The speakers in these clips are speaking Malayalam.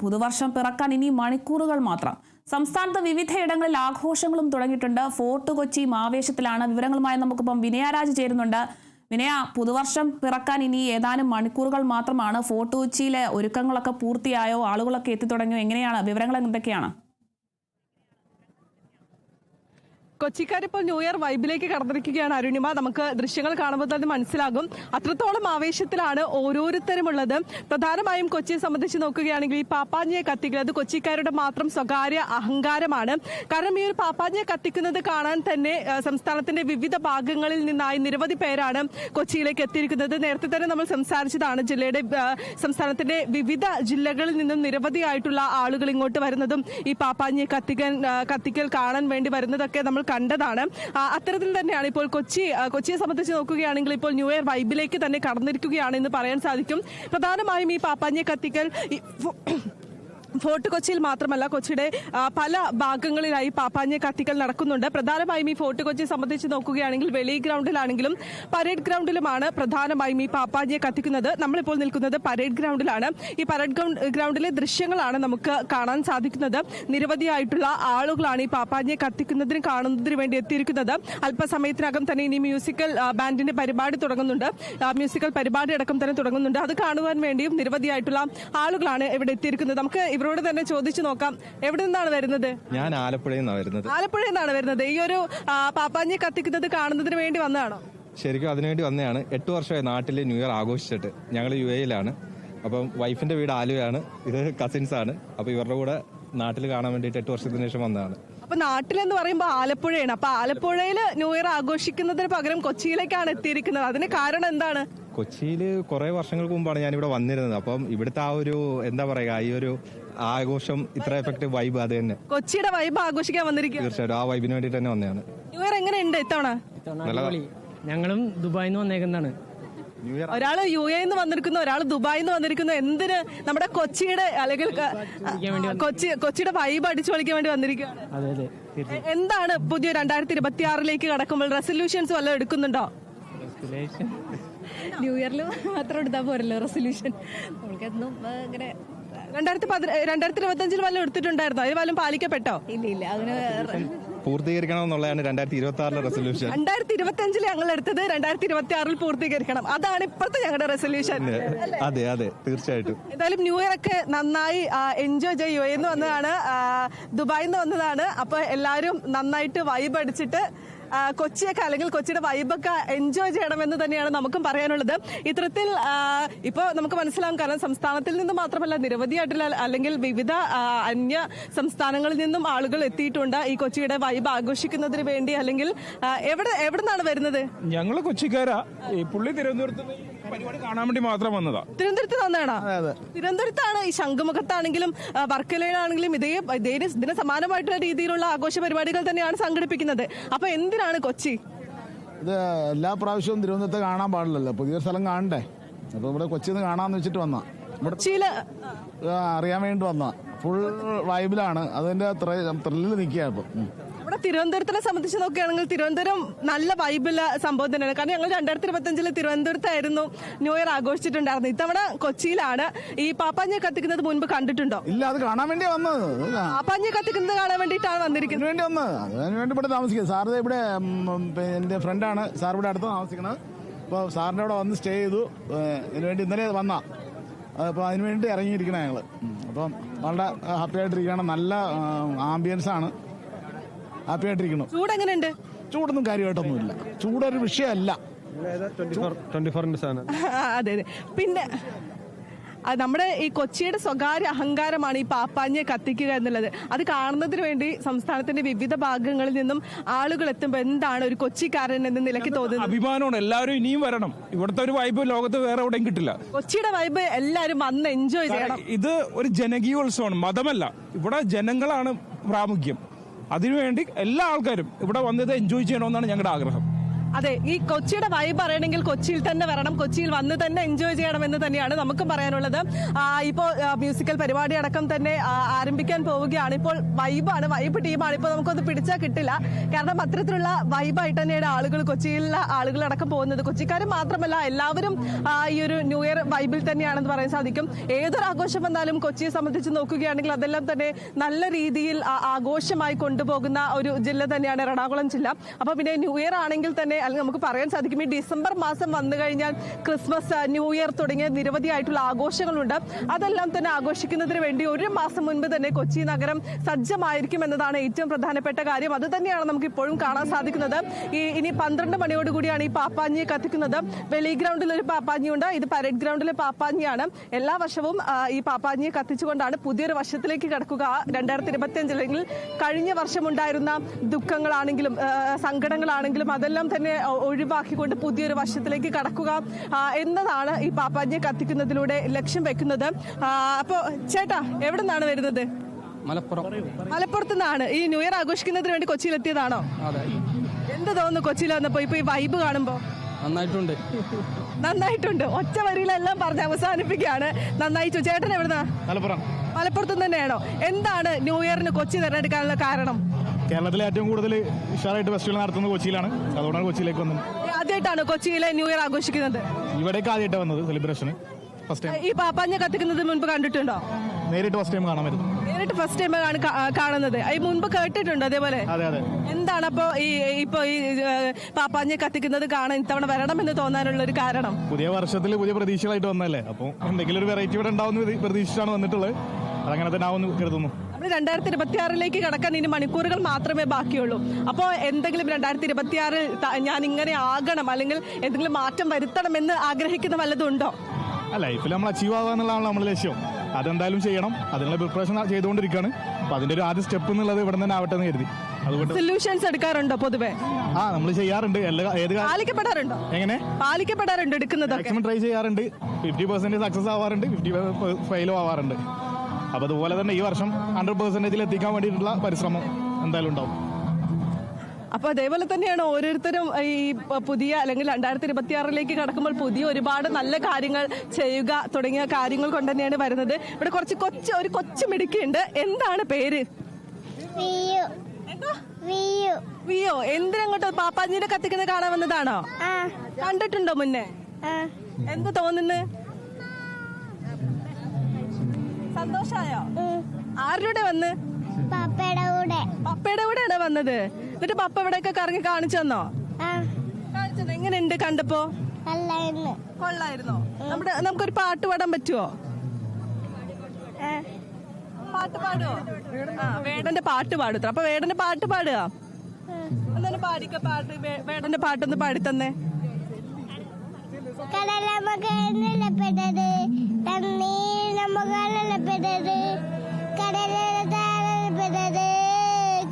പുതുവർഷം പിറക്കാൻ ഇനി മണിക്കൂറുകൾ മാത്രം. സംസ്ഥാനത്ത് വിവിധയിടങ്ങളിൽ ആഘോഷങ്ങളും തുടങ്ങിയിട്ടുണ്ട്. ഫോർട്ട് കൊച്ചിയും ആവേശത്തിലാണ്. വിവരങ്ങളുമായി നമുക്കിപ്പം വിനയരാജ് ചേരുന്നുണ്ട്. വിനയ, പുതുവർഷം പിറക്കാൻ ഇനി ഏതാനും മണിക്കൂറുകൾ മാത്രമാണ്. ഫോർട്ട് കൊച്ചിയിലെ ഒരുക്കങ്ങളൊക്കെ പൂർത്തിയായോ? ആളുകളൊക്കെ എത്തിത്തുടങ്ങിയോ? എങ്ങനെയാണ് വിവരങ്ങൾ? എന്തൊക്കെയാണ്? കൊച്ചിക്കാരിപ്പോൾ ന്യൂ ഇയർ വൈബിലേക്ക് കടന്നിരിക്കുകയാണ് അരുണിമ. നമുക്ക് ദൃശ്യങ്ങൾ കാണുമ്പോൾ തന്നെ മനസ്സിലാകും അത്രത്തോളം ആവേശത്തിലാണ് ഓരോരുത്തരുമുള്ളത്. പ്രധാനമായും കൊച്ചിയെ സംബന്ധിച്ച് നോക്കുകയാണെങ്കിൽ ഈ പാപ്പാഞ്ഞിയെ കത്തിക്കുക അത് കൊച്ചിക്കാരുടെ മാത്രം സ്വകാര്യ അഹങ്കാരമാണ്. കാരണം ഈ ഒരു പാപ്പാഞ്ഞിയെ കത്തിക്കുന്നത് കാണാൻ തന്നെ സംസ്ഥാനത്തിന്റെ വിവിധ ഭാഗങ്ങളിൽ നിന്നായി നിരവധി പേരാണ് കൊച്ചിയിലേക്ക് എത്തിയിരിക്കുന്നത്. നേരത്തെ തന്നെ നമ്മൾ സംസാരിച്ചതാണ്, സംസ്ഥാനത്തിന്റെ വിവിധ ജില്ലകളിൽ നിന്നും നിരവധിയായിട്ടുള്ള ആളുകൾ ഇങ്ങോട്ട് വരുന്നതും ഈ പാപ്പാഞ്ഞിയെ കത്തിക്കൽ കാണാൻ വേണ്ടി വരുന്നതൊക്കെ നമ്മൾ കണ്ടതാണ്. അത്തരത്തിൽ തന്നെയാണ് ഇപ്പോൾ കൊച്ചിയെ സംബന്ധിച്ച് നോക്കുകയാണെങ്കിൽ ഇപ്പോൾ ന്യൂ ഇയർ വൈബിലേക്ക് തന്നെ കടന്നിരിക്കുകയാണെന്ന് പറയാൻ സാധിക്കും. പ്രധാനമായും ഈ പാപ്പാഞ്ഞിയെ കത്തിക്കൽ ഫോർട്ട് കൊച്ചിയിൽ മാത്രമല്ല, കൊച്ചിയുടെ പല ഭാഗങ്ങളിലായി പാപ്പാഞ്ഞിയെ കത്തിക്കൽ നടക്കുന്നുണ്ട്. പ്രധാനമായും ഈ ഫോർട്ട് കൊച്ചിയെ സംബന്ധിച്ച് നോക്കുകയാണെങ്കിൽ വെളി ഗ്രൗണ്ടിലാണെങ്കിലും പരേഡ് ഗ്രൗണ്ടിലുമാണ് പ്രധാനമായും ഈ പാപ്പാഞ്ഞിയെ കത്തിക്കുന്നത്. നമ്മളിപ്പോൾ നിൽക്കുന്നത് പരേഡ് ഗ്രൗണ്ടിലാണ്. ഈ പരേഡ് ഗ്രൗണ്ടിലെ ദൃശ്യങ്ങളാണ് നമുക്ക് കാണാൻ സാധിക്കുന്നത്. നിരവധിയായിട്ടുള്ള ആളുകളാണ് ഈ പാപ്പാഞ്ഞിയെ കത്തിക്കുന്നതിന് കാണുന്നതിന് വേണ്ടി എത്തിയിരിക്കുന്നത്. അല്പസമയത്തിനകം തന്നെ ഇനി മ്യൂസിക്കൽ ബാൻഡിന്റെ പരിപാടി തുടങ്ങുന്നുണ്ട്. മ്യൂസിക്കൽ പരിപാടി അടക്കം തന്നെ തുടങ്ങുന്നുണ്ട്. അത് കാണുവാൻ വേണ്ടിയും നിരവധിയായിട്ടുള്ള ആളുകളാണ് ഇവിടെ എത്തിയിരിക്കുന്നത്. നമുക്ക് ഇവരോട് തന്നെ ചോദിച്ചു നോക്കാം, എവിടെ നിന്നാണ് വരുന്നത്? ഞാൻ ആലപ്പുഴയിൽ നിന്നാണ് വരുന്നത്. ഈ ഒരു പാപ്പാഞ്ഞിയെ കത്തിക്കുന്നത് കാണുന്നതിന് വേണ്ടി വന്നതാണോ? ശരിക്കും അതിനുവേണ്ടി വന്നതാണ്. 8 വർഷമായി നാട്ടിൽ ന്യൂ ഇയർ ആഘോഷിച്ചിട്ട്. ഞങ്ങൾ UAE-യിലാണ്. അപ്പം വൈഫിന്റെ വീട് ആലുവയാണ്. ഇത് കസിൻസ് ആണ്. അപ്പൊ ഇവരുടെ കൂടെ നാട്ടിൽ കാണാൻ വേണ്ടിയിട്ട് 8 വർഷത്തിന് ശേഷം വന്നതാണ്. അപ്പൊ നാട്ടിലെന്ന് പറയുമ്പോൾ ആലപ്പുഴയാണ്. അപ്പൊ ആലപ്പുഴയിൽ ന്യൂ ഇയർ ആഘോഷിക്കുന്നതിന് പകരം കൊച്ചിയിലേക്കാണ് എത്തിയിരിക്കുന്നത്. അതിന് കാരണം എന്താണ്? കൊച്ചിയിൽ കുറെ വർഷങ്ങൾക്ക് മുമ്പാണ് ഞാൻ ഇവിടെ വന്നിരുന്നത്. അപ്പം ഇവിടുത്തെ ആ ഒരു എന്താ പറയുക, ഈ ഒരു ആഘോഷം ഇത്ര എഫക്റ്റീവ് വൈബ് അത് തന്നെ. കൊച്ചിയുടെ വൈബ് ആഘോഷിക്കാൻ വന്നിരിക്കുക. തീർച്ചയായിട്ടും ആ വൈബിന് വേണ്ടിട്ട് തന്നെ വന്നതാണ്. ന്യൂ ഇയർ എങ്ങനെയുണ്ട് ഇത്തവണ? ഞങ്ങളും ദുബായിൽ നിന്ന് വന്നേക്കുന്നതാണ്. ഒരാള് UAE വന്നിരിക്കുന്നു, ഒരാൾ ദുബായിൽ നിന്ന് വന്നിരിക്കുന്നു. എന്തിന്? നമ്മുടെ കൊച്ചിയുടെ അല്ലെങ്കിൽ കൊച്ചിയുടെ വൈബ് അടിച്ചു കളിക്കാൻ വേണ്ടി വന്നിരിക്കുകയാണ്. എന്താണ് പുതിയ 2026 കടക്കുമ്പോൾ റെസൊല്യൂഷൻസ് വല്ലതും എടുക്കുന്നുണ്ടോ? ന്യൂ ഇയറിൽ മാത്രം എടുത്താൽ പോരല്ലോ റെസൊല്യൂഷൻ. നമ്മൾക്കെന്നും ഇങ്ങനെ 2025 വല്ലതും എടുത്തിട്ടുണ്ടായിരുന്നോ? അത് വല്ലതും പാലിക്കപ്പെട്ടോ? ഇല്ല അങ്ങനെ പൂർത്തീകരിക്കണം എന്നുള്ളതാണ് 2026 റെസൊല്യൂഷൻ. 2025 ഞങ്ങൾ എടുത്തത് 2026 പൂർത്തീകരിക്കണം. അതാണ് ഇപ്പോഴത്തെ ഞങ്ങളുടെ റെസൊല്യൂഷൻ. അതെ അതെ തീർച്ചയായിട്ടും. എന്തായാലും ന്യൂ ഇയർ ഒക്കെ നന്നായി എൻജോയ് ചെയ്യും. UAE വന്നതാണ്, ദുബായിൽ നിന്ന് വന്നതാണ്. അപ്പൊ എല്ലാവരും നന്നായിട്ട് വൈബ് അടിച്ചിട്ട് കൊച്ചിയൊക്കെ അല്ലെങ്കിൽ കൊച്ചിയുടെ വൈബൊക്കെ എൻജോയ് ചെയ്യണമെന്ന് തന്നെയാണ് നമുക്കും പറയാനുള്ളത്. ഇത്തരത്തിൽ ഇപ്പോൾ നമുക്ക് മനസ്സിലാവും, കാരണം സംസ്ഥാനത്തിൽ നിന്ന് മാത്രമല്ല നിരവധിയായിട്ടുള്ള അല്ലെങ്കിൽ വിവിധ അന്യ സംസ്ഥാനങ്ങളിൽ നിന്നും ആളുകൾ എത്തിയിട്ടുണ്ട് ഈ കൊച്ചിയുടെ വൈബ് ആഘോഷിക്കുന്നതിന് വേണ്ടി. അല്ലെങ്കിൽ എവിടെ നിന്നാണ് വരുന്നത്? ഞങ്ങള് കൊച്ചിക്കാരാ. ഈ പുള്ളി തിരുവനന്തപുരത്ത് പരിപാടി കാണാൻ വേണ്ടി മാത്രം വന്നതാ. തിരുവനന്തപുരത്ത് വന്നതാണോ? തിരുവനന്തപുരത്താണ്. ഈ ശംഖുമുഖത്താണെങ്കിലും വർക്കലയിലാണെങ്കിലും ഇതിന് സമാനമായിട്ടുള്ള രീതിയിലുള്ള ആഘോഷ പരിപാടികൾ തന്നെയാണ് സംഘടിപ്പിക്കുന്നത്. അപ്പൊ എന്തിനാണ് കൊച്ചി? ഇത് എല്ലാ പ്രാവശ്യവും തിരുവനന്തപുരത്ത് കാണാൻ പാടില്ലല്ലോ, പുതിയ സ്ഥലം കാണണ്ടേ. അപ്പൊ ഇവിടെ കൊച്ചിന്ന് കാണാന്ന് വെച്ചിട്ട് വന്ന, ഇവിടെ അറിയാൻ വേണ്ടി വന്ന. ഫുൾ വൈബിലാണ്, അതിന്റെ ത്രില്ലിൽ നിൽക്കുക. ഇപ്പൊ ഇവിടെ തിരുവനന്തപുരത്തിനെ സംബന്ധിച്ച് നോക്കുകയാണെങ്കിൽ തിരുവനന്തപുരം നല്ല വൈബുള്ള സംഭവം തന്നെയാണ്. കാരണം ഞങ്ങൾ 2025 തിരുവനന്തപുരത്തായിരുന്നു ന്യൂ ഇയർ ആഘോഷിച്ചിട്ടുണ്ടായിരുന്നു. ഇത്തവണ കൊച്ചിയിലാണ്. ഈ പാപ്പാഞ്ഞിയെ കത്തിക്കുന്നത് മുൻപ് കണ്ടിട്ടുണ്ടോ? ഇല്ല, അത് കാണാൻ വേണ്ടി വന്നത്. പാപ്പാഞ്ഞിയെ കത്തിക്കുന്നത് കാണാൻ വേണ്ടിയിട്ടാണ് വന്നിരിക്കുന്നത്. വേണ്ടി വന്നത്. അതിന് വേണ്ടി ഇവിടെ താമസിക്കുന്നത്. സാർ ഇവിടെ എന്റെ ഫ്രണ്ടാണ്. സാർ ഇവിടെ അടുത്ത് താമസിക്കുന്നത്. അപ്പോൾ സാറിന്റെ അവിടെ വന്ന് സ്റ്റേ ചെയ്തു. ഇതിനുവേണ്ടി ഇന്നലെ വന്ന, അപ്പോൾ അതിനുവേണ്ടി ഇറങ്ങിയിരിക്കണം ഞങ്ങൾ. അപ്പം വളരെ ഹാപ്പി ആയിട്ടിരിക്കുകയാണ്. നല്ല ആംബിയൻസ് ആണ്. ഹാപ്പി ആയിട്ടിരിക്കണം. ചൂട് എങ്ങനെയുണ്ട്? ചൂടൊന്നും കാര്യമായിട്ടൊന്നുമില്ല. ചൂടൊരു വിഷയമല്ല. 24 അതെ അതെ. പിന്നെ നമ്മുടെ ഈ കൊച്ചിയുടെ സ്വകാര്യ അഹങ്കാരമാണ് ഈ പാപ്പാഞ്ഞിയെ കത്തിക്കുക എന്നുള്ളത്. അത് കാണുന്നതിന് വേണ്ടി സംസ്ഥാനത്തിന്റെ വിവിധ ഭാഗങ്ങളിൽ നിന്നും ആളുകൾ എത്തുമ്പോൾ എന്താണ് ഒരു കൊച്ചിക്കാരൻ എന്ന നിലയ്ക്ക് തോന്നുന്നത്? അഭിമാനമാണ്. എല്ലാവരും ഇനിയും വരണം. ഇവിടുത്തെ ഒരു വൈബ് ലോകത്ത് വേറെ എവിടെയും കിട്ടില്ല. കൊച്ചിയുടെ വൈബ് എല്ലാവരും വന്ന് എൻജോയ് ചെയ്യണം. ഇത് ഒരു ജനകീയോത്സവമാണ്, മതമല്ല. ഇവിടെ ജനങ്ങളാണ് പ്രാമുഖ്യം. അതിനുവേണ്ടി എല്ലാ ആൾക്കാരും ഇവിടെ വന്നത് എൻജോയ് ചെയ്യണമെന്നാണ് ഞങ്ങളുടെ ആഗ്രഹം. അതെ, ഈ കൊച്ചിയുടെ വൈബ് അറിയണമെങ്കിൽ കൊച്ചിയിൽ തന്നെ വരണം, കൊച്ചിയിൽ വന്ന് തന്നെ എൻജോയ് ചെയ്യണമെന്ന് തന്നെയാണ് നമുക്കും പറയാനുള്ളത്. ഇപ്പോൾ മ്യൂസിക്കൽ പരിപാടി അടക്കം തന്നെ ആരംഭിക്കാൻ പോവുകയാണ്. ഇപ്പോൾ വൈബ് ടീമാണ്. ഇപ്പോൾ നമുക്കൊന്ന് പിടിച്ചാൽ കിട്ടില്ല, കാരണം അത്തരത്തിലുള്ള വൈബായിട്ട് തന്നെയാണ് ആളുകൾ, കൊച്ചിയിലുള്ള ആളുകളടക്കം പോകുന്നത്. കൊച്ചിക്കാർ മാത്രമല്ല, എല്ലാവരും ഈ ഒരു ന്യൂ ഇയർ വൈബിൽ തന്നെയാണെന്ന് പറയാൻ സാധിക്കും. ഏതൊരു ആഘോഷം വന്നാലും കൊച്ചിയെ സംബന്ധിച്ച് നോക്കുകയാണെങ്കിൽ അതെല്ലാം തന്നെ നല്ല രീതിയിൽ ആഘോഷമായി കൊണ്ടുപോകുന്ന ഒരു ജില്ല തന്നെയാണ് എറണാകുളം ജില്ല. അപ്പൊ പിന്നെ ന്യൂ ഇയർ ആണെങ്കിൽ തന്നെ, അല്ലെങ്കിൽ നമുക്ക് പറയാൻ സാധിക്കും, ഈ ഡിസംബർ മാസം വന്നു കഴിഞ്ഞാൽ ക്രിസ്മസ്, ന്യൂ ഇയർ തുടങ്ങിയ നിരവധിയായിട്ടുള്ള ആഘോഷങ്ങളുണ്ട്. അതെല്ലാം തന്നെ ആഘോഷിക്കുന്നതിന് വേണ്ടി ഒരു മാസം മുൻപ് തന്നെ കൊച്ചി നഗരം സജ്ജമായിരിക്കും എന്നതാണ് ഏറ്റവും പ്രധാനപ്പെട്ട കാര്യം. അത് തന്നെയാണ് നമുക്ക് ഇപ്പോഴും കാണാൻ സാധിക്കുന്നത്. ഇനി 12 മണിയോടുകൂടിയാണ് ഈ പാപ്പാഞ്ഞിയെ കത്തിക്കുന്നത്. വെളി ഗ്രൗണ്ടിൽ ഒരു പാപ്പാഞ്ഞിയുണ്ട്, ഇത് പരേഡ് ഗ്രൗണ്ടിലെ പാപ്പാഞ്ഞിയാണ്. എല്ലാ വർഷവും ഈ പാപ്പാഞ്ഞിയെ കത്തിച്ചുകൊണ്ടാണ് പുതിയൊരു വർഷത്തിലേക്ക് കടക്കുക. 2025 അല്ലെങ്കിൽ കഴിഞ്ഞ വർഷമുണ്ടായിരുന്ന ദുഃഖങ്ങളാണെങ്കിലും സങ്കടങ്ങളാണെങ്കിലും അതെല്ലാം തന്നെ ഒഴിവാക്കിക്കൊണ്ട് പുതിയൊരു വർഷത്തിലേക്ക് കടക്കുക എന്നതാണ് ഈ പാപ്പാഞ്ഞിയെ കത്തിക്കുന്നതിലൂടെ ലക്ഷ്യം വെക്കുന്നത്. അപ്പോ ചേട്ടാ, എവിടെ നിന്നാണ് വരുന്നത്? മലപ്പുറത്ത് നിന്നാണ്. ഈ ന്യൂ ഇയർ ആഘോഷിക്കുന്നതിന് വേണ്ടി കൊച്ചിയിലെത്തിയതാണോ? എന്ത് തോന്നുന്നു കൊച്ചിയിൽ വന്നപ്പോ ഇപ്പൊ ഈ വൈബ് കാണുമ്പോ? നന്നായിട്ടുണ്ട്. ഒറ്റ വരിയിലെല്ലാം പറഞ്ഞ് അവസാനിപ്പിക്കുകയാണ്. നന്നായിട്ടു. ചേട്ടൻ എവിടുന്നാ? മലപ്പുറത്ത് തന്നെയാണോ? എന്താണ് ന്യൂ ഇയറിന് കൊച്ചി തിരഞ്ഞെടുക്കാനുള്ള കാരണം? കേരളത്തിലെ ഏറ്റവും കൂടുതൽ ഉഷാറായിട്ട് ഫെസ്റ്റിവൽ നടത്തുന്നത് കൊച്ചിയിലാണ്. അതുകൊണ്ടാണ് കൊച്ചിയിലേക്ക് വന്നത്. ആദ്യമായിട്ടാണ് കൊച്ചിയിലെ ന്യൂ ഇയർ ആഘോഷിക്കുന്നത്? ഇവിടേക്ക് ആദ്യമായിട്ട് വന്നത് സെലിബ്രേഷന്. First time. ഈ പാപ്പാഞ്ഞ കത്തിക്കുന്നത് മുൻപ് കണ്ടിട്ടുണ്ടോ? നേരിട്ട് ഫസ്റ്റ് ടൈം കാണാൻ പറ്റും. നേരിട്ട് ഫസ്റ്റ് ടൈം ആണ് കാണുന്നത്. ഈ മുൻപ് കേട്ടിട്ടുണ്ടോ അതേപോലെ? അതെ. എന്താണ് അപ്പോ ഇപ്പൊ ഈ പാപ്പാഞ്ഞ കത്തിക്കുന്നത് കാണാൻ ഇത്തവണ വരണമെന്ന് തോന്നാനുള്ള ഒരു കാരണം? പുതിയ വർഷത്തിൽ പുതിയ പ്രതീക്ഷകളായിട്ട് വന്നല്ലേ, അപ്പോൾ എന്തെങ്കിലും ഒരു വെറൈറ്റി ഇവിടെ ഉണ്ടാവുന്ന പ്രതീക്ഷിച്ചാണ് വന്നിട്ടുള്ളത്. അതങ്ങനെ തന്നെ ആവുമെന്ന് കരുതുന്നു. നമ്മൾ 2026 കടക്കാൻ ഇനി മണിക്കൂറുകൾ മാത്രമേ ബാക്കിയുള്ളൂ. അപ്പോൾ എന്തെങ്കിലും 2026 ഞാൻ ഇങ്ങനെ ആകണം, അല്ലെങ്കിൽ എന്തെങ്കിലും മാറ്റം വരുത്തണമെന്ന് ആഗ്രഹിക്കുന്ന വല്ലതും ഉണ്ടോ? ലൈഫിൽ നമ്മൾ അച്ചീവ് ആവുക എന്നുള്ളതാണ് നമ്മുടെ ലക്ഷ്യം. അതെന്തായാലും ചെയ്യണം. അതിനുള്ള പ്രിപ്പറേഷൻ ചെയ്തുകൊണ്ടിരിക്കുകയാണ്. അപ്പൊ അതിന്റെ ഒരു ആദ്യ സ്റ്റെപ്പ് എന്നുള്ളത് ഇവിടെ തന്നെ ആവട്ടെ എന്ന് കരുതി. അതുകൊണ്ട് സൊല്യൂഷൻസ് എടുക്കാറുണ്ടോ പൊതുവെ? നമ്മൾ ചെയ്യാറുണ്ട്. പാലിക്കപ്പെടാറുണ്ടോ? എങ്ങനെ പാലിക്കപ്പെടാറുണ്ട്? എടുക്കുന്നത് മാക്സിമം ട്രൈ ചെയ്യാറുണ്ട്. 50% സക്സസ് ആവാറുണ്ട്, 50% ഫെയിലും ആവാറുണ്ട്. അപ്പൊ അതുപോലെ തന്നെ ഈ വർഷം 100% എത്തിക്കാൻ വേണ്ടിയിട്ടുള്ള പരിശ്രമം എന്തായാലും ഉണ്ടാവും. അപ്പൊ അതേപോലെ തന്നെയാണ് ഓരോരുത്തരും ഈ പുതിയ, അല്ലെങ്കിൽ 2026 കടക്കുമ്പോൾ പുതിയ ഒരുപാട് നല്ല കാര്യങ്ങൾ ചെയ്യുക തുടങ്ങിയ കാര്യങ്ങൾ കൊണ്ട് തന്നെയാണ് വരുന്നത്. ഇവിടെ ഒരു കൊച്ചു മിടുക്കിയുണ്ട്. എന്താണ് പേര്? വിയോ. എന്തിനങ്ങോട്ട് പാപ്പാജിനെ കത്തിക്കുന്നത് കാണാൻ വന്നതാണോ? കണ്ടിട്ടുണ്ടോ മുന്നേ? എന്ത് തോന്നുന്നു? സന്തോഷായോ? ആരുടെ വന്ന്? പപ്പയുടെ കൂടെയാണോ വന്നത്? എന്നിട്ട് പപ്പ ഇവിടെയൊക്കെ കറങ്ങി കാണിച്ചു തന്നോ? എങ്ങനെയുണ്ട് കണ്ടപ്പോ? കൊള്ളായിരുന്നോ? നമുക്കൊരു പാട്ട് പാടാൻ പറ്റുമോ? പാട്ട് പാടുവോ? വേടന്റെ പാട്ട് പാടുത്ര. അപ്പൊ വേടന്റെ പാട്ട് പാടുക. എന്നാലും പാടിക്ക പാട്ട്. വേടന്റെ പാട്ടൊന്ന് പാടിത്തന്നേ.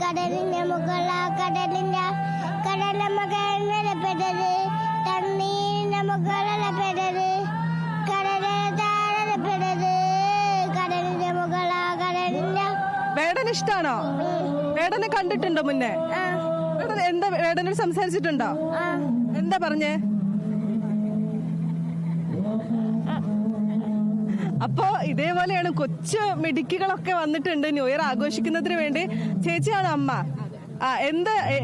കടലിന്റെ മുകള കടലിന്റെ മകനപ്പെട്ടത് തണ്ണീരിന്റെ മുകളപ്പെട്ടത് കടലിന്റെ കടലിന്റെ മുകള കടലിന്റെ. വേടൻ ഇഷ്ടാണോ? വേടനെ കണ്ടിട്ടുണ്ടോ മുന്നേ? എന്താ വേടനോട് സംസാരിച്ചിട്ടുണ്ടോ? എന്താ പറഞ്ഞേ? അപ്പോ ഇതേപോലെയാണ് കൊച്ചു മിടുക്കികളൊക്കെ വന്നിട്ടുണ്ട് ന്യൂ ഇയർ ആഘോഷിക്കുന്നതിന് വേണ്ടി. ചേച്ചിയാണ് അമ്മ.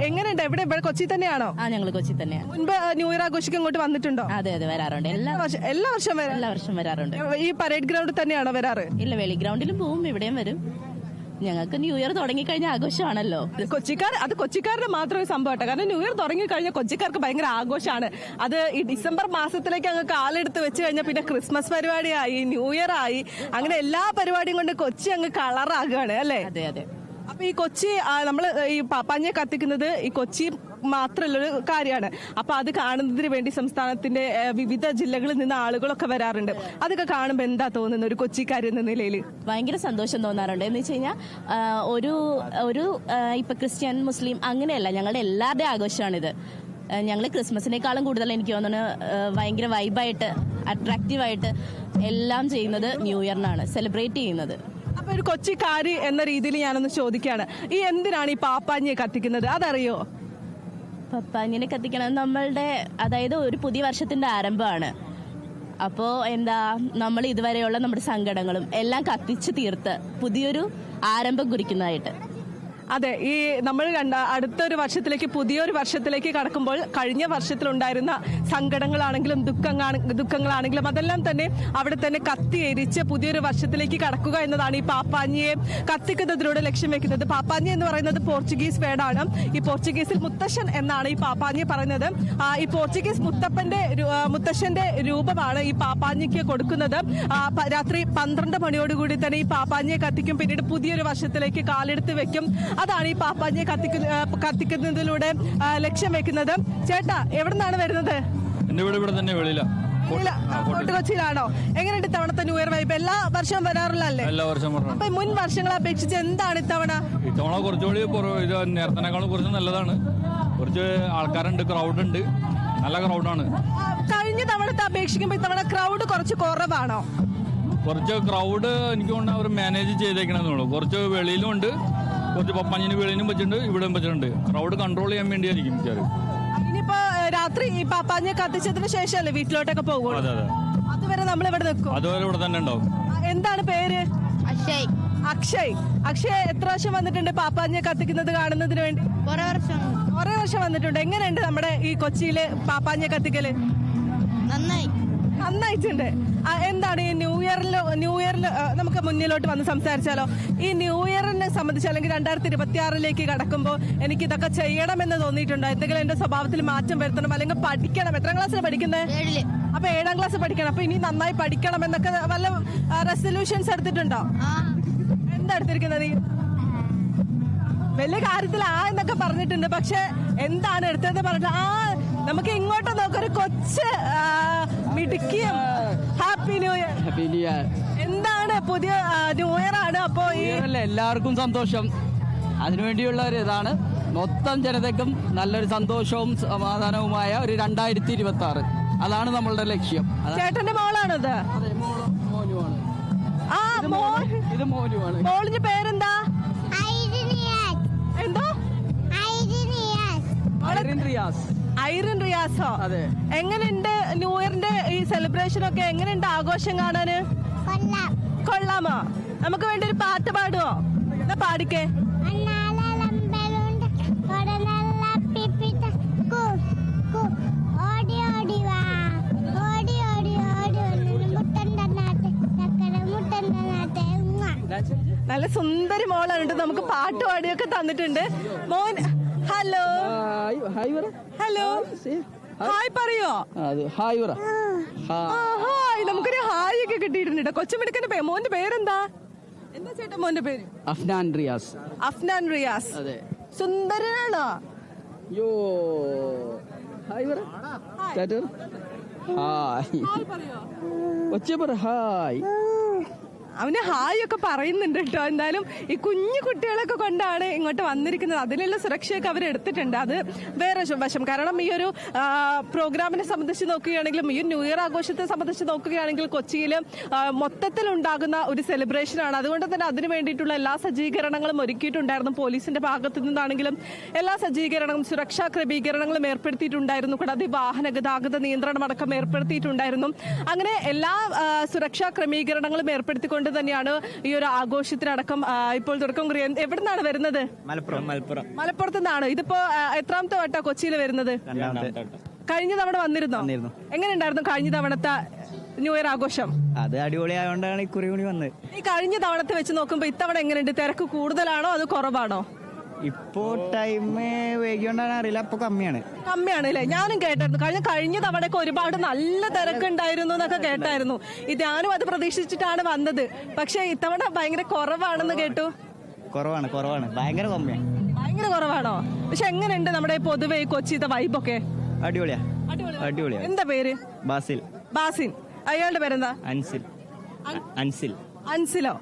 എങ്ങനെയുണ്ട്? എവിടെ കൊച്ചി തന്നെയാണോ? ഞങ്ങൾ കൊച്ചി തന്നെയാണ്. മുൻപ് ന്യൂ ഇയർ ആഘോഷിക്കാൻ ഇങ്ങോട്ട് വന്നിട്ടുണ്ടോ? അതെ വരാറുണ്ട്. എല്ലാ വർഷം വരാറുണ്ട്. ഈ പരേഡ് ഗ്രൗണ്ടിൽ തന്നെയാണോ വരാറ്? ഇല്ല, വെളി ഗ്രൗണ്ടിലും പോവും, ഇവിടെയും വരും. ഞങ്ങൾക്ക് ന്യൂ ഇയർ തുടങ്ങിക്കഴിഞ്ഞ ആഘോഷമാണല്ലോ. കൊച്ചിക്കാരുടെ മാത്രം ഒരു സംഭവമാട്ടോ. കാരണം ന്യൂ ഇയർ തുടങ്ങിക്കഴിഞ്ഞാൽ കൊച്ചിക്കാർക്ക് ഭയങ്കര ആഘോഷമാണ്. അത് ഈ ഡിസംബർ മാസത്തിലേക്ക് അങ്ങ് കാലെടുത്ത് വെച്ച് കഴിഞ്ഞാൽ പിന്നെ ക്രിസ്മസ് പരിപാടിയായി, ന്യൂ ഇയർ ആയി, അങ്ങനെ എല്ലാ പരിപാടിയും കൊണ്ട് കൊച്ചി അങ്ങ് കളറാകുകയാണ് അല്ലേ? അതെ. അപ്പൊ ഈ കൊച്ചി നമ്മള് ഈ പാപ്പാഞ്ഞെ കത്തിക്കുന്നത് ഈ കൊച്ചി മാത്രമുള്ളൊരു കാര്യമാണ്. അപ്പൊ അത് കാണുന്നതിന് വേണ്ടി സംസ്ഥാനത്തിന്റെ വിവിധ ജില്ലകളിൽ നിന്ന് ആളുകളൊക്കെ വരാറുണ്ട്. അതൊക്കെ കാണുമ്പോൾ എന്താ തോന്നുന്നത് ഒരു കൊച്ചിക്കാരി എന്ന നിലയിൽ? ഭയങ്കര സന്തോഷം തോന്നാറുണ്ട്. എന്ന് വെച്ച് കഴിഞ്ഞാൽ ഒരു ഇപ്പൊ ക്രിസ്ത്യൻ, മുസ്ലിം അങ്ങനെയല്ല, ഞങ്ങളുടെ എല്ലാവരുടെയും ആഘോഷമാണിത്. ഞങ്ങൾ ക്രിസ്മസിനേക്കാളും കൂടുതൽ എനിക്ക് തോന്നുന്നു ഭയങ്കര വൈബായിട്ട്, അട്രാക്റ്റീവായിട്ട് എല്ലാം ചെയ്യുന്നത് ന്യൂ ഇയറിനാണ്, സെലിബ്രേറ്റ് ചെയ്യുന്നത്. അപ്പൊ ഒരു കൊച്ചിക്കാരി എന്ന രീതിയിൽ ഞാനൊന്ന് ചോദിക്കുകയാണ്, ഈ എന്തിനാണ് ഈ പാപ്പാഞ്ഞിയെ കത്തിക്കുന്നത്? അതറിയോ? പപ്പാഞ്ഞിനെ കത്തിക്കണം നമ്മളുടെ, അതായത് ഒരു പുതിയ വർഷത്തിന്റെ ആരംഭമാണ്. അപ്പോൾ നമ്മൾ ഇതുവരെയുള്ള നമ്മുടെ സങ്കടങ്ങളും എല്ലാം കത്തിച്ച് തീർത്ത് പുതിയൊരു ആരംഭം കുറിക്കുന്നതായിട്ട്. അതെ, ഈ നമ്മൾ അടുത്തൊരു വർഷത്തിലേക്ക്, പുതിയൊരു വർഷത്തിലേക്ക് കടക്കുമ്പോൾ കഴിഞ്ഞ വർഷത്തിലുണ്ടായിരുന്ന സങ്കടങ്ങളാണെങ്കിലും ദുഃഖങ്ങളാണെങ്കിലും അതെല്ലാം തന്നെ അവിടെ തന്നെ കത്തിയെരിച്ച് പുതിയൊരു വർഷത്തിലേക്ക് കടക്കുക എന്നതാണ് ഈ പാപ്പാഞ്ഞിയെ കത്തിക്കുന്നതിലൂടെ ലക്ഷ്യം വെക്കുന്നത്. പാപ്പാഞ്ഞി എന്ന് പറയുന്നത് പോർച്ചുഗീസ് വേർഡാണ്. ഈ പോർച്ചുഗീസിൽ മുത്തശ്ശൻ എന്നാണ് ഈ പാപ്പാഞ്ഞി പറയുന്നത്. ഈ പോർച്ചുഗീസ് മുത്തശ്ശന്റെ രൂപമാണ് ഈ പാപ്പാഞ്ഞിക്ക് കൊടുക്കുന്നത്. രാത്രി 12 മണിയോടുകൂടി തന്നെ ഈ പാപ്പാഞ്ഞിയെ കത്തിക്കും. പിന്നീട് പുതിയൊരു വർഷത്തിലേക്ക് കാലെടുത്ത് വെക്കും. അതാണ് ഈ പാപ്പാഞ്ഞിയെ കത്തിക്കുന്നതിലൂടെ ലക്ഷ്യം വെക്കുന്നത്. ചേട്ടാ, എവിടെ നിന്നാണ് വരുന്നത്? എന്റെ വീട് ഇവിടെ തന്നെ, വെളിയില. ഫോർട്ട് കൊച്ചിയിലാണോ? എങ്ങനെയുണ്ട് ഇത്തവണത്തെ ന്യൂ ഇയർ വൈബ്? എല്ലാ വർഷവും വരാറുള്ളല്ലേ? എല്ലാ വർഷവും അപ്പൊ മുൻ വർഷങ്ങളെ അപേക്ഷിച്ച് എന്താണ് ഇത്തവണ? ഇത്തവണ കുറച്ചുകൂടി ഇത് നേരത്തിനേക്കാളും കുറച്ച് നല്ലതാണ്. കുറച്ച് ആൾക്കാരുണ്ട്, ക്രൗഡ് ഉണ്ട്, നല്ല ക്രൗഡാണ്. കഴിഞ്ഞ തവണത്തെ അപേക്ഷിക്കുമ്പോൾ ഇത്തവണ ക്രൗഡ് കുറച്ച് കുറവാണോ? കുറച്ച് ക്രൗഡ് എനിക്ക് തോന്നുന്നു അവർ മാനേജ് ചെയ്തേക്കണമെന്നുള്ളൂ. കുറച്ച് വെളിയിലും ഉണ്ട്, കുറച്ച് പപ്പാഞ്ഞിന് വെളിയിലും വെച്ചിട്ടുണ്ട്, ഇവിടെയും വെച്ചിട്ടുണ്ട്. ക്രൗഡ് കൺട്രോൾ ചെയ്യാൻ വേണ്ടിയായിരിക്കും മിക്കവാറും. ഇനിയിപ്പോ രാത്രി ഈ പാപ്പാഞ്ഞിയെ കത്തിച്ചതിന് ശേഷമല്ലേ വീട്ടിലോട്ടൊക്കെ പോകുള്ളൂ? അതെ അതെ, അതുവരെ നമ്മൾ ഇവിടെ നിൽക്കും. അതുവരെ ഇവിടെ തന്നെ ഉണ്ടാവും. എന്താണ് പേര്? അക്ഷയ്. അക്ഷയ് എത്ര വർഷം വന്നിട്ടുണ്ട് പാപ്പാഞ്ഞിയെ കത്തിക്കുന്നത് കാണുന്നതിന് വേണ്ടി? കുറെ വർഷം വന്നിട്ടുണ്ട്. എങ്ങനെയുണ്ട് നമ്മുടെ ഈ കൊച്ചിയില് പാപ്പാഞ്ഞിയെ കത്തിക്കല്? നന്നായിട്ടുണ്ട്. എന്താണ് ഈ ന്യൂ ഇയറിൽ നമുക്ക് മുന്നിലോട്ട് വന്ന് സംസാരിച്ചാലോ? ഈ ന്യൂ ഇയറിനെ സംബന്ധിച്ച്, അല്ലെങ്കിൽ 2026 കടക്കുമ്പോൾ എനിക്ക് ഇതൊക്കെ ചെയ്യണമെന്ന് തോന്നിയിട്ടുണ്ടോ? എന്തെങ്കിലും എന്റെ സ്വഭാവത്തിൽ മാറ്റം വരുത്തണം, അല്ലെങ്കിൽ പഠിക്കണം? എത്രാം ക്ലാസ്സിൽ പഠിക്കുന്നത്? അപ്പൊ 7ാം ക്ലാസ് പഠിക്കണം. അപ്പൊ ഇനി നന്നായി പഠിക്കണം എന്നൊക്കെ വല്ല റെസൊല്യൂഷൻസ് എടുത്തിട്ടുണ്ടോ? എന്താ എടുത്തിരിക്കുന്നത്? വലിയ കാര്യത്തിൽ എന്നൊക്കെ പറഞ്ഞിട്ടുണ്ട്. പക്ഷെ എന്താണ് എടുത്തതെന്ന് പറഞ്ഞിട്ട് നമുക്ക് ഇങ്ങോട്ട് നോക്കൊരു കൊച്ച് മിടുക്കിയും ഹാപ്പി ന്യൂ ഇയർ. എന്താണ് പുതിയ ന്യൂ ഇയർ ആണ്, അപ്പോ എല്ലാവർക്കും സന്തോഷം. അതിനുവേണ്ടിയുള്ള ഒരു ഇതാണ്. മൊത്തം ജനതയ്ക്കും നല്ലൊരു സന്തോഷവും സമാധാനവുമായ ഒരു 2026. അതാണ് നമ്മളുടെ ലക്ഷ്യം. ചേട്ടന്റെ മോളാണിത്? ഇത് മോനുമാണ്. മോളിന്റെ പേരെന്താ? എന്തോ? ഐറിൻ റിയാസോ? അതെ. എങ്ങനെയുണ്ട് ന്യൂ ഇയറിന്റെ ഈ സെലിബ്രേഷൻ ഒക്കെ? എങ്ങനെയുണ്ട് ആഘോഷം കാണാന്? കൊള്ളാമോ? നമുക്ക് വേണ്ടി ഒരു പാട്ട് പാടുവോ? എന്നാ പാടിക്കേ. നല്ല സുന്ദരി മോളാണ്. നമുക്ക് പാട്ട് പാടിയൊക്കെ തന്നിട്ടുണ്ട്. മോൻ ഹലോ ഹലോ ഹായ് പറയോ? ഹായ്, നമുക്കൊരു ഹായ് ഒക്കെ കിട്ടിയിട്ടുണ്ട്. കൊച്ചുമിടുക്കന്റെ മോന്റെ പേരെന്താ? എന്താ ചേട്ടാ മോന്റെ പേര്? അഫ്നാൻ റിയാസ്. അതെ. സുന്ദരനാണോ? ഹായ് പറയോ? ഹായ്. അവന് ഹായ് ഒക്കെ പറയുന്നുണ്ട് കേട്ടോ. എന്തായാലും ഈ കുഞ്ഞു കുട്ടികളൊക്കെ കൊണ്ടാണ് ഇങ്ങോട്ട് വന്നിരിക്കുന്നത്. അതിലുള്ള സുരക്ഷയൊക്കെ അവർ എടുത്തിട്ടുണ്ട്. അത് വേറെ വശം. കാരണം ഈ ഒരു പ്രോഗ്രാമിനെ സംബന്ധിച്ച് നോക്കുകയാണെങ്കിലും, ഈ ന്യൂ ഇയർ ആഘോഷത്തെ സംബന്ധിച്ച് നോക്കുകയാണെങ്കിൽ കൊച്ചിയിൽ മൊത്തത്തിൽ ഉണ്ടാകുന്ന ഒരു സെലിബ്രേഷനാണ്. അതുകൊണ്ട് തന്നെ അതിനു വേണ്ടിയിട്ടുള്ള എല്ലാ സജ്ജീകരണങ്ങളും ഒരുക്കിയിട്ടുണ്ടായിരുന്നു. പോലീസിന്റെ ഭാഗത്തു നിന്നാണെങ്കിലും എല്ലാ സജ്ജീകരണങ്ങളും, സുരക്ഷാ ക്രമീകരണങ്ങളും ഏർപ്പെടുത്തിയിട്ടുണ്ടായിരുന്നു. കൂടാതെ വാഹന ഗതാഗത നിയന്ത്രണം അടക്കം ഏർപ്പെടുത്തിയിട്ടുണ്ടായിരുന്നു. അങ്ങനെ എല്ലാ സുരക്ഷാ ക്രമീകരണങ്ങളും ഏർപ്പെടുത്തിക്കൊണ്ട് തന്നെയാണ് ഈ ഒരു ആഘോഷത്തിനടക്കം ഇപ്പോൾ തുടക്കം കുറിയാൻ. എവിടെ നിന്നാണ് വരുന്നത്? മലപ്പുറത്ത് നിന്നാണ്. ഇതിപ്പോ എത്രാമത്തെ വട്ടാ കൊച്ചിയിൽ വരുന്നത്? കഴിഞ്ഞ തവണ വന്നിരുന്നോ? എങ്ങനെയുണ്ടായിരുന്നു കഴിഞ്ഞ തവണത്തെ ന്യൂ ഇയർ ആഘോഷം? അത് അടിപൊളിയായോണ്ടാണ് ഇക്കുറി കൂടി വന്നത്. ഈ കഴിഞ്ഞ തവണത്തെ വെച്ച് നോക്കുമ്പോ ഇത്തവണ എങ്ങനെയുണ്ട്? തിരക്ക് കൂടുതലാണോ അത് കുറവാണോ? ഇപ്പോ ടൈം വൈകിയോണ്ടാണ് അറിയില്ല, അപ്പൊ കമ്മിയാണ് അല്ലേ? ഞാനും കേട്ടായിരുന്നു. കഴിഞ്ഞ തവണയൊക്കെ ഒരുപാട് നല്ല തിരക്കുണ്ടായിരുന്നു എന്നൊക്കെ കേട്ടായിരുന്നു. ഞാനും അത് പ്രതീക്ഷിച്ചിട്ടാണ് വന്നത്. പക്ഷെ ഇത്തവണ ഭയങ്കര കുറവാണെന്ന് കേട്ടു. കുറവാണ് ഭയങ്കര കമ്മിയാണ്. ഭയങ്കര കുറവാണോ? പക്ഷെ എങ്ങനെയുണ്ട് നമ്മുടെ പൊതുവെ ഈ കൊച്ചിത്തെ വൈബൊക്കെ? അടിപൊളിയാ. എന്താ പേര്? ബാസിൻ. അയാളുടെ പേരെന്താ? അൻസിലോ?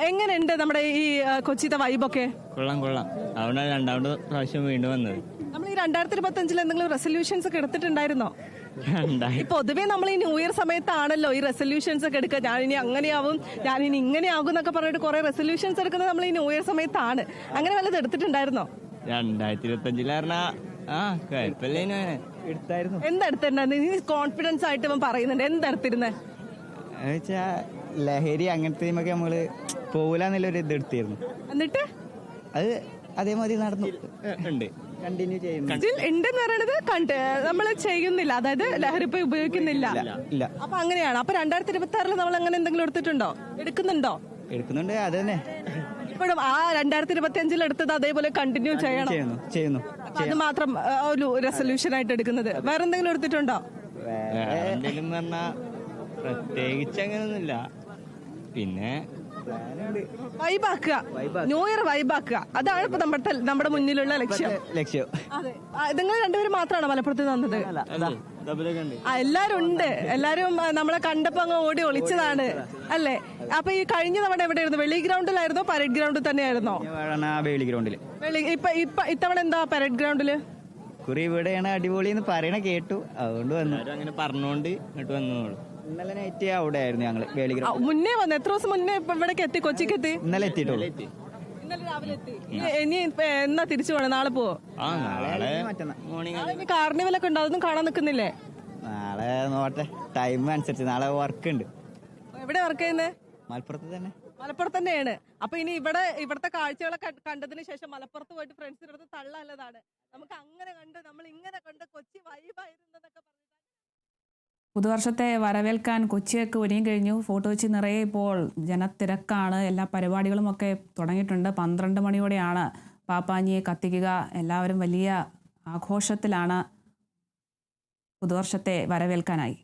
എങ്ങനെയുണ്ട് നമ്മുടെ ഈ കൊച്ചിത്തെ വൈബൊക്കെ? കൊള്ളാം. അതുകൊണ്ടാണ് 2ാമത് പ്രാവശ്യം വീണ്ടും വന്നത്. നമ്മൾ ഈ 2025 എന്തെങ്കിലും റെസൊല്യൂഷൻസ് ഒക്കെ എടുത്തിട്ടുണ്ടായിരുന്നോ? പൊതുവേ നമ്മൾ ഈ ന്യൂ ഇയർ സമയത്താണല്ലോ ഈ റെസൊല്യൂഷൻസ് ഒക്കെ എടുക്കുക. ഞാനിനി അങ്ങനെയാവും, ഞാനിനി ഇങ്ങനെയാകും എന്നൊക്കെ പറഞ്ഞിട്ട് കുറെ റെസൊല്യൂഷൻസ് എടുക്കുന്നത് നമ്മൾ ഈ ന്യൂ ഇയർ സമയത്താണ്. അങ്ങനെ വല്ലത് എടുത്തിട്ടുണ്ടായിരുന്നോ? 2025 ആ കുഴപ്പമില്ല എടുത്തായിരുന്നു. എന്തെടുത്തിട്ടുണ്ടായിരുന്നു? നീ കോൺഫിഡൻസ് ആയിട്ട് ഇവൻ പറയുന്നുണ്ട്. എന്തെടുത്തിരുന്നേ? എന്നുവെച്ചാ ലഹരി അങ്ങനത്തെ നമ്മള് പോകൂലെന്നുള്ളൊരു ഇത് എടുത്തിരുന്നു. എന്നിട്ട് അത് അതേമാതിരി നടന്നു ഉണ്ട്, കണ്ടിന്യൂ ചെയ്യുന്നു. Still ഉണ്ടെന്ന് പറയണത് കണ്ട് നമ്മൾ ചെയ്യുന്നില്ല, അതായത് ലഹരി ഇപ്പൊ ഉപയോഗിക്കുന്നില്ല. ഇല്ല, അപ്പൊ അങ്ങനെയാണ്. അപ്പൊ 2026 നമ്മൾ അങ്ങനെ എന്തെങ്കിലും എടുത്തിട്ടുണ്ടോ? എടുക്കുന്നുണ്ടോ? എടുക്കുന്നുണ്ട്. അത് തന്നെ ഇപ്പോഴും ആ 2025 എടുത്തത് അതേപോലെ കണ്ടിന്യൂ ചെയ്യണം. ചെയ്യുന്നു. അത് മാത്രം ഒരു റെസൊല്യൂഷൻ ആയിട്ട് എടുക്കുന്നത്. വേറെ എന്തെങ്കിലും എടുത്തിട്ടുണ്ടോ? എന്തെങ്കിലും പറഞ്ഞാ പ്രത്യേകിച്ച് അങ്ങനെയൊന്നുമില്ല. പിന്നെ വൈബാക്കുക, ന്യൂ ഇയർ വൈബാക്കുക, അതാണ് ഇപ്പൊ നമ്മുടെ മുന്നിലുള്ള ലക്ഷ്യം. അതെ. നിങ്ങൾ രണ്ടുപേരും മാത്രമാണോ മലപ്പുറത്ത് വന്നത്? എല്ലാരും ഉണ്ട്. എല്ലാരും നമ്മളെ കണ്ടപ്പോ അങ്ങ് ഓടി ഒളിച്ചതാണ് അല്ലേ? അപ്പൊ ഈ കഴിഞ്ഞ തവണ എവിടെയായിരുന്നു? വെളി ഗ്രൗണ്ടിലായിരുന്നോ പരേഡ് ഗ്രൗണ്ടിൽ തന്നെയായിരുന്നോ? വേളി ഗ്രൗണ്ടില്. ഇത്തവണ എന്താ പരേഡ് ഗ്രൗണ്ടില്? കുറി ഇവിടെയാണ് അടിപൊളി എന്ന് പറയണ കേട്ടു, അതുകൊണ്ട് വന്നു. അങ്ങനെ പറഞ്ഞോണ്ട് ഇങ്ങോട്ട് വന്നു. ഇന്നലെ നൈറ്റ് അവിടെ ആയിരുന്നു ഞങ്ങള് വേളി ഗ്രൗണ്ട്. മുന്നേ വന്നു. എത്ര ദിവസം മുന്നേ ഇവിടേക്ക് എത്തി? കൊച്ചിക്ക് എത്തി? ഇന്നലെ എത്തിയിട്ടുള്ളൂ. ഇന്നലെ രാവിലെ എത്തി. ഇനി എന്നാ തിരിച്ചു പോണേ? നാളെ പോവോ? ഇനി കാർണിവലൊക്കെ ഉണ്ട്, അതൊന്നും കാണാൻ നിൽക്കുന്നില്ലേ? നാളെ നോട്ടെ, ടൈം അനുസരിച്ച്. നാളെ വർക്ക് ഉണ്ട്. എവിടെ വർക്ക് ചെയ്യുന്നേ? മലപ്പുറത്ത് തന്നെ. മലപ്പുറത്ത് തന്നെയാണ്. അപ്പൊ ഇനി ഇവിടത്തെ കാഴ്ചകളൊക്കെ കണ്ടതിന് ശേഷം മലപ്പുറത്ത് പോയിട്ട് ഫ്രണ്ട്സിന്റെ അടുത്ത് തള്ളല്ലതാണ്. നമുക്ക് അങ്ങനെ കണ്ട് നമ്മൾ ഇങ്ങനെ കണ്ട് കൊച്ചി വൈബായിരുന്നതൊക്കെ പറഞ്ഞിട്ട് പുതുവർഷത്തെ വരവേൽക്കാൻ കൊച്ചിയൊക്കെ ഒരുങ്ങി കഴിഞ്ഞു. ഫോർട്ട് കൊച്ചി നിറയെ ഇപ്പോൾ ജനത്തിരക്കാണ്. എല്ലാ പരിപാടികളുമൊക്കെ തുടങ്ങിയിട്ടുണ്ട്. 12 മണിയോടെയാണ് പാപ്പാഞ്ഞിയെ കത്തിക്കുക. എല്ലാവരും വലിയ ആഘോഷത്തിലാണ് പുതുവർഷത്തെ വരവേൽക്കാനായി.